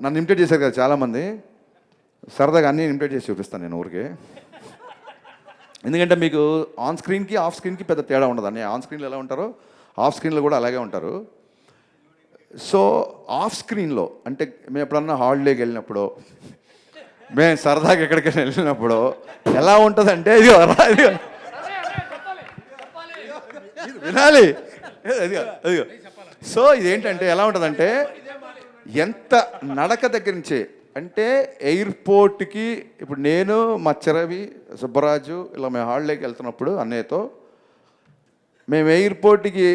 నన్ను ఇమిటేట్ చేశారు కదా చాలామంది, సరదాగా అన్నీ ఇమిటేట్ చేసి చూపిస్తాను నేను ఊరికి. ఎందుకంటే మీకు ఆన్ స్క్రీన్కి ఆఫ్ స్క్రీన్కి పెద్ద తేడా ఉండదు. అన్నీ ఆన్ స్క్రీన్లో ఎలా ఉంటారో ఆఫ్ స్క్రీన్లో కూడా అలాగే ఉంటారు. సో ఆఫ్ స్క్రీన్లో అంటే మేము ఎప్పుడన్నా హాలిడేకి వెళ్ళినప్పుడు, మేము సరదాగా ఎక్కడికైనా వెళ్ళినప్పుడు ఎలా ఉంటుందంటే ఇది వినాలి అదిగో. సో ఇదేంటంటే ఎలా ఉంటుందంటే, ఎంత నడక దగ్గర నుంచే అంటే ఎయిర్పోర్ట్కి ఇప్పుడు నేను మా రవి సుబ్బరాజు ఇలా మేము హాలిడేకి వెళ్తున్నప్పుడు అన్నయ్యతో, మేము ఎయిర్పోర్ట్కి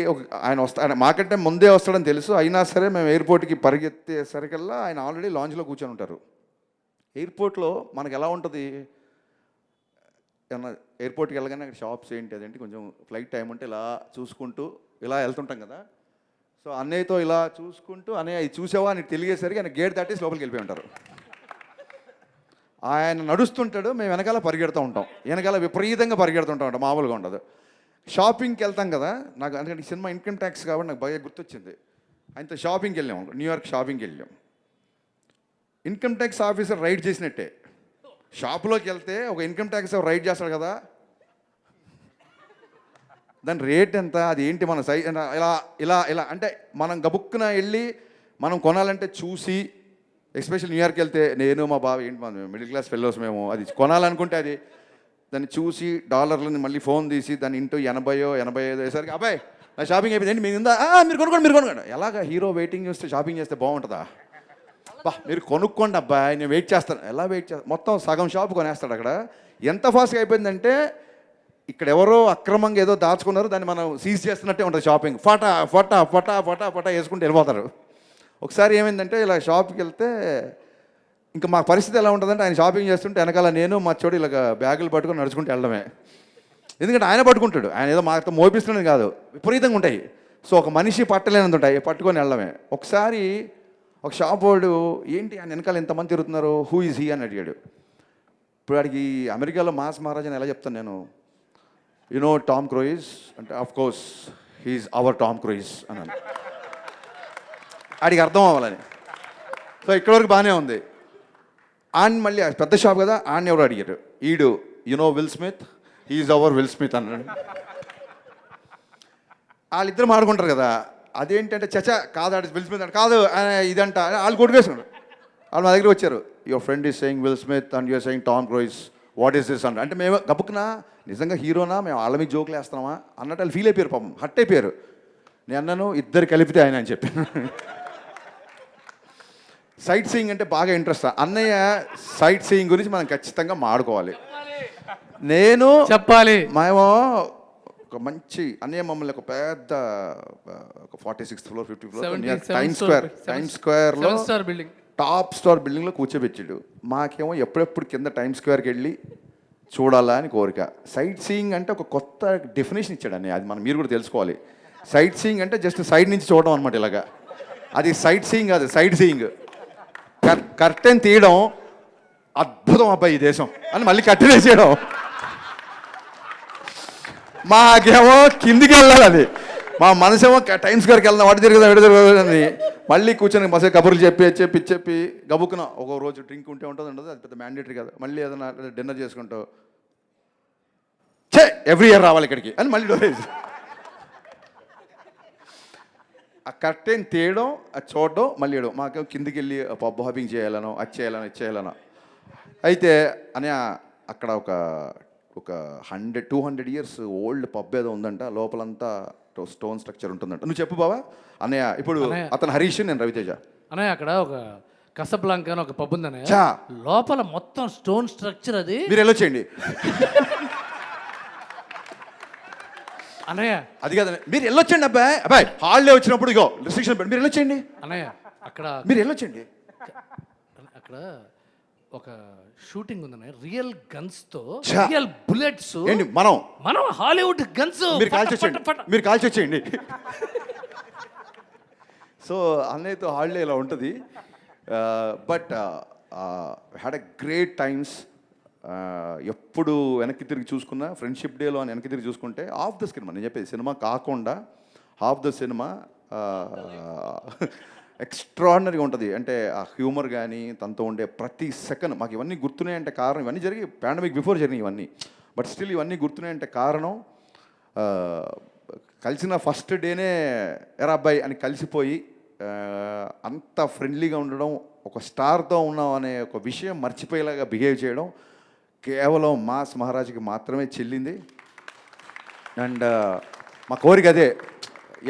ఆయన ఆయన మాకంటే ముందే వస్తాడని తెలుసు, అయినా సరే మేము ఎయిర్పోర్ట్కి పరిగెత్తేసరికల్లా ఆయన ఆల్రెడీ లాంజ్లో కూర్చొని ఉంటారు. ఎయిర్పోర్ట్లో మనకు ఎలా ఉంటుంది, ఏమన్నా ఎయిర్పోర్ట్కి వెళ్ళగానే అక్కడ షాప్స్ ఏంటి అదేంటి కొంచెం ఫ్లైట్ టైం ఉంటే ఇలా చూసుకుంటూ ఇలా వెళ్తుంటాం కదా. సో అన్నయ్యతో ఇలా చూసుకుంటూ, అన్నయ్య ఇది చూసావా అని తెలియజేసరికి ఆయన గేట్ దాటేసి లోపలికి వెళ్ళిపోయి ఉంటారు. ఆయన నడుస్తుంటాడు, మేము వెనకాల పరిగెడుతూ ఉంటాం, వెనకాల విపరీతంగా పరిగెడుతుంటాం, మామూలుగా ఉండదు. షాపింగ్కి వెళ్తాం కదా, నాకు అందుకంటే సినిమా ఇన్కమ్ ట్యాక్స్ కాబట్టి నాకు బాగా గుర్తొచ్చింది. ఆయనతో షాపింగ్కి వెళ్ళాము, న్యూయార్క్ షాపింగ్కి వెళ్ళాం. ఇన్కమ్ ట్యాక్స్ ఆఫీసర్ రైడ్ చేసినట్టే. షాపులోకి వెళ్తే ఒక ఇన్కమ్ ట్యాక్స్ రైడ్ చేస్తాడు కదా, దాని రేట్ ఎంత, అది ఏంటి, మన సైజ్ ఇలా ఇలా ఇలా అంటే మనం గబుక్కున వెళ్ళి మనం కొనాలంటే చూసి, ఎస్పెషల్ న్యూయార్క్ వెళ్తే నేను మా బావ ఏంటి మన మిడిల్ క్లాస్ ఫెలోస్ మేము, అది కొనాలనుకుంటే అది దాన్ని చూసి డాలర్లని మళ్ళీ ఫోన్ తీసి దాన్ని ఇంటూ 80-85 అయ్యేసరికి అబ్బాయి నా షాపింగ్ అయిపోయింది మీరు ఉందా, మీరు కొనుక్కోండి. ఎలాగ హీరో వెయిటింగ్ చేస్తే షాపింగ్ చేస్తే బాగుంటుందా, బా మీరు కొనుక్కోండి అబ్బాయి నేను వెయిట్ చేస్తాను. ఎలా వెయిట్ చేస్తాను, మొత్తం సగం షాప్ కొనేస్తాడు అక్కడ. ఎంత ఫాస్ట్గా అయిపోయిందంటే ఇక్కడ ఎవరో అక్రమంగా ఏదో దాచుకున్నారు, దాన్ని మనం సీజ్ చేస్తున్నట్టే ఉంటుంది షాపింగ్. ఫటా ఫటా ఫటా ఫటా ఫటా వేసుకుంటూ వెళ్ళిపోతారు. ఒకసారి ఏమైందంటే ఇలా షాప్కి వెళ్తే ఇంకా మా పరిస్థితి ఎలా ఉంటుందంటే, ఆయన షాపింగ్ చేస్తుంటే వెనకాల నేను మా చోటు ఇలాగ బ్యాగులు పట్టుకొని నడుచుకుంటూ వెళ్ళడమే. ఎందుకంటే ఆయన పట్టుకుంటాడు, ఆయన ఏదో మాతో మోపిస్తున్నాడు కాదు, విపరీతంగా ఉంటాయి. సో ఒక మనిషి పట్టలేనంత ఉంటాయి, పట్టుకొని వెళ్ళడమే. ఒకసారి ఒక షాప్ వాడు ఏంటి ఆయన వెనకాల ఎంతమంది తిరుగుతున్నారు, హూ ఈజ్ హీ అని అడిగాడు. ఇప్పుడు వాడికి అమెరికాలో మాస్ మహారాజ్ అని ఎలా చెప్తాను నేను, యు నో టామ్ క్రూయిజ్ అంటే of course he's our Tom Cruise అన్నాను. ఆడికి అర్థం అవ్వాలని. సో ఇక్కడ వరకు బాగానే ఉంది. ఆయన మళ్ళీ పెద్ద షాప్ కదా, ఆయన ఎవరు అడిగారు, ఈడు you know Will Smith, he's our Will Smith అన్నాడు. వాళ్ళిద్దరు మాడుకుంటారు కదా, అదేంటంటే చచా కాదు ఆడి విల్ స్మిత్ అంటే కాదు ఇదంట, వాళ్ళు కొట్టుకేసుకున్నారు. వాళ్ళు మా దగ్గర వచ్చారు, your friend is saying Will Smith and you're saying Tom Cruise, what is this అంటే మేము గబుక్కునా నిజంగా హీరోనా మేము వాళ్ళ మీద జోకులు వేస్తున్నామా అన్నట్టు వాళ్ళు ఫీల్ అయిపోయారు, పాపం హట్ అయిపోయారు. నేను అన్నాను ఇద్దరు కలిపితే ఆయన అని చెప్పాను. సైట్ సీయింగ్ అంటే బాగా ఇంట్రెస్ట్. అన్నయ్య సైట్ సీయింగ్ గురించి మనం ఖచ్చితంగా మాడుకోవాలి. నేను చెప్పాలి, మేము ఒక మంచి అన్నయ్య మమ్మల్ని ఒక పెద్ద ఒక 46th floor 50th floor time స్క్వేర్లో టాప్ స్టార్ బిల్డింగ్లో కూర్చోబెట్టాడు. మాకేమో ఎప్పుడెప్పుడు కింద టైమ్ స్క్వేర్కి వెళ్ళి చూడాలా అని కోరిక. సైట్ సీయింగ్ అంటే ఒక కొత్త డెఫినేషన్ ఇచ్చాడు అన్నయ్య, అది మనం మీరు కూడా తెలుసుకోవాలి. సైట్ సీయింగ్ అంటే జస్ట్ సైడ్ నుంచి చూడడం అనమాట ఇలాగా, అది సైట్ సీయింగ్ కాదు, సైట్ సీయింగ్. కర్టెన్ తీయడం అద్భుతం అబ్బాయి ఈ దేశం అని మళ్ళీ కర్టెన్ వేసేయడం, మాకేమో కిందికి వెళ్ళాలి. అది మా మనసేమో టైమ్ స్క్వేర్కి వెళ్దాం, వాటి తిరుగుదని మళ్ళీ కూర్చొని మసే కబుర్లు చెప్పి గబుక్కున ఒక రోజు డ్రింక్ ఉంటే ఉంటుంది ఉండదు, అది పెద్ద మ్యాండేటరీ కాదు. మళ్ళీ ఏదైనా డిన్నర్ చేసుకుంటావు, ఎవ్రీ ఇయర్ రావాలి ఇక్కడికి అని మళ్ళీ డోరేజ్. ఆ కర్టెన్ తీయడం, అది చూడడం, మళ్ళీ వేయడం. మాకేమో కిందికి వెళ్ళి పబ్ హాపింగ్ చేయాలనో, అది చేయాలనో. అయితే అని అక్కడ ఒక 100-200 years ఓల్డ్ పబ్ ఏదో ఉందంట, లోపలంతా స్టోన్ స్ట్రక్చర్ ఉంటుందంట. నువ్వు చెప్పు బావా అన్నయ్య. ఇప్పుడు అతను హరీష్, నేను రవితేజ. అన్నయ్య అక్కడ ఒక కసబ్లాంకా అని ఒక పబ్ ఉంది అన్నయ్య, లోపల మొత్తం స్టోన్ స్ట్రక్చర్. అది మీరు వెళ్ళొచ్చేయండి అన్నయ్య, అది కదా మీరు వెళ్ళొచ్చండి అబ్బాయి హాలిడే వచ్చినప్పుడు ఇగో రిస్ట్రిక్షన్ పెట్టి మీరు వెళ్ళొచ్చండి అన్నయ్య. అక్కడ మీరు వెళ్ళొచ్చండి, అక్కడ ఒక షూటింగ్ ఉంది అన్నయ్య, రియల్ గన్స్ తో, రియల్ బుల్లెట్స్. ఏంటి మనం హాలీవుడ్ గన్స్ మీరు కాల్చి వచ్చేయండి. సో అన్నయ్యతో హాలిడే ఇలా ఉంటుంది. But had a great times. ఎప్పుడు వెనక్కి తిరిగి చూసుకున్నా, ఫ్రెండ్షిప్ డేలో అని వెనక్కి తిరిగి చూసుకుంటే హాఫ్ ద సినిమా, నేను చెప్పేది సినిమా కాకుండా హాఫ్ ద సినిమా ఎక్స్ట్రాడినరీగా ఉంటుంది. అంటే ఆ హ్యూమర్ కానీ తనతో ఉండే ప్రతి సెకండ్ మాకు ఇవన్నీ గుర్తున్నాయంటే కారణం, ఇవన్నీ జరిగి పాండమిక్ బిఫోర్ జరిగినాయి ఇవన్నీ, బట్ స్టిల్ ఇవన్నీ గుర్తున్నాయంటే కారణం ఆ, కలిసిన ఫస్ట్ డేనే ఎరా అబ్బాయి అని కలిసిపోయి అంత ఫ్రెండ్లీగా ఉండడం, ఒక స్టార్తో ఉన్నాం అనే ఒక విషయం మర్చిపోయేలాగా బిహేవ్ చేయడం కేవలం మాస్ మహారాజ్కి మాత్రమే చెల్లింది. అండ్ మా కోరిక అదే,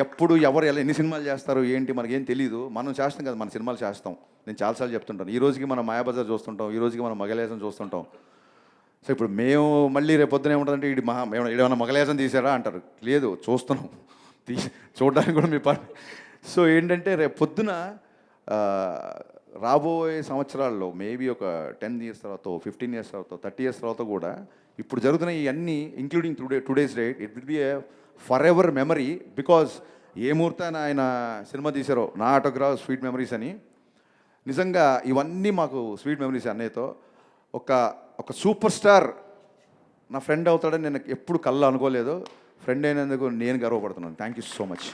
ఎప్పుడు ఎవరు ఎలా ఎన్ని సినిమాలు చేస్తారు ఏంటి మనకేం తెలీదు, మనం చేస్తాం కదా, మన సినిమాలు చేస్తాం. నేను చాలాసార్లు చెప్తుంటాను, ఈ రోజుకి మనం మాయాబజార్ చూస్తుంటాం, ఈ రోజుకి మనం మగలేసం చూస్తుంటాం. సో ఇప్పుడు మేము మళ్ళీ రేపు పొద్దున ఏముంటుందంటే ఇది ఏమైనా మగలేసం తీసారా అంటారు, లేదు చూస్తున్నాం, చూడడానికి కూడా మీ పని. సో ఏంటంటే రేపు పొద్దున రాబోయే సంవత్సరాల్లో మేబీ ఒక 10 years తర్వాత, 15 years తర్వాత, 30 years తర్వాత కూడా ఇప్పుడు జరుగుతున్న ఇవన్నీ including today's date it will be a forever memory. Because ఏ ముహూర్తాన ఆయన సినిమా తీశారో నా ఆటోగ్రాఫ్ స్వీట్ మెమరీస్ అని, నిజంగా ఇవన్నీ మాకు స్వీట్ మెమరీస్. అన్నయ్యతో ఒక సూపర్ స్టార్ నా ఫ్రెండ్ అవుతాడని నేను ఎప్పుడు కళ్ళ అనుకోలేదు. ఫ్రెండ్ అయినందుకు నేను గర్వపడుతున్నాను. Thank you so much.